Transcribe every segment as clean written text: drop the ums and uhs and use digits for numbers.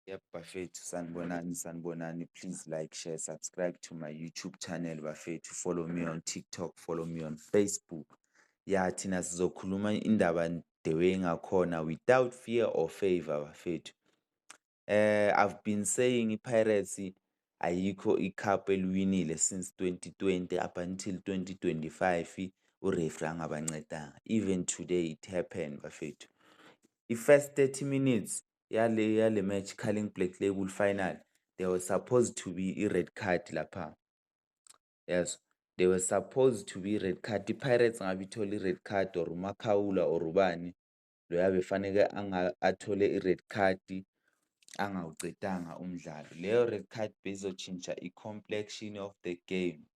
Yep, bafethu sanibonani. Please like, share, subscribe to my YouTube channel bafethu. Follow me on TikTok, follow me on Facebook. Ya thina sizokhuluma indaba the ngakhona without fear or favor bafethu. I've been saying iPirates ayikho icup eliwinile since 2020 up until 2025 ureferee angabancedanga. Even today it happened bafethu. I-first 30 minutes yale match Carling Black Label final, there was supposed to be i-red card lapha. Yes, there was supposed to be red card. I-Pirates ngabe ithola i-red card or uMakhawula or ubani loya befaneke athole i-red card angawucedanga umdlalo. Leyo red card beyizotshintsha i-complexion of the game.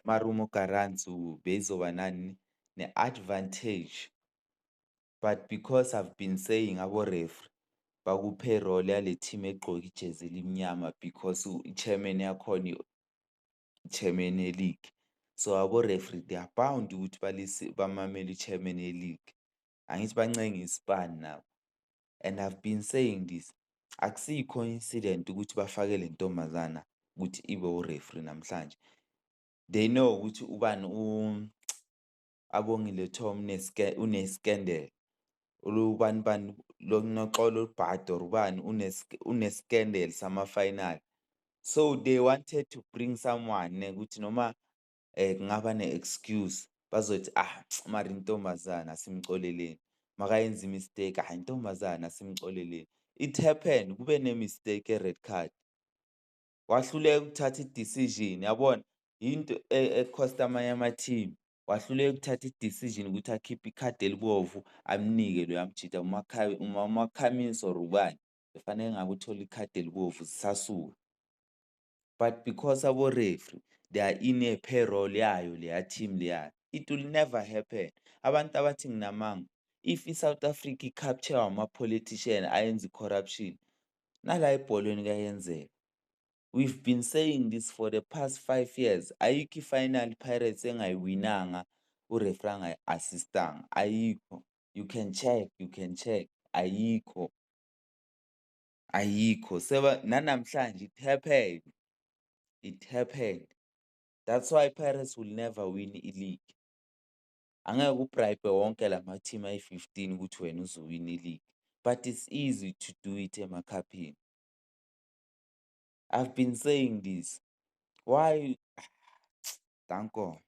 Marumo Garanzu beyizoba nani ne-advantage. But because I've been saying abo-referee bakuphe role yale team egqoke ijezi elimnyama because i-chairman yakhona i-chairman ye-league. So abo-referee they are bound ukuthi bamamele i-chairman ye-league. Angithi bancenge isibani nabo. And I've been saying this, akusiyi coincident ukuthi bafake le ntombazana ukuthi ibe u-referee namhlanje. They know ukuthi ubani Abongile Tom une-scandal. Ubani lo Noxolo Bhado or ubani une-scandal sama-final. So they wanted to bring someone ukuthi noma kungaba ne-excuse bazothi mara intombazana asimxoleleni. Makayenza i-mistake intombazana asimxoleleni. It happened kube ne-mistake e-red card. Wahluleka ukuthatha i-decision yabona into ekhosta amanye ama-team. Wahluleka ukuthatha i-decision ukuthi akhiphe ikhadi elibovu amnike loya mjida uMakhamiso or ubani befanele ngabe uthola ikhadi elibovu zisasuka. But because abo-referee they are in a payroll yayo leya team leya, it will never happen. Abantu abathi nginamanga, if i-South Africa i-capture ama-politician ayenza i-corruption, nala ebholweni kuyayenzeka. We've been saying this for the past 5 years. Ayikho i-final Pirates engayiwinanga ureferee angayi-assistanga. Ayikho. You can check. Ayikho. Nanamhlanje it happened. That's why Pirates will never win i-league. Angeke ubribe wonke lama-team ayi-15 ukuthi wena uzowina i-league. But it's easy to do it emakhapheni. I've been saying this. Why? Danko.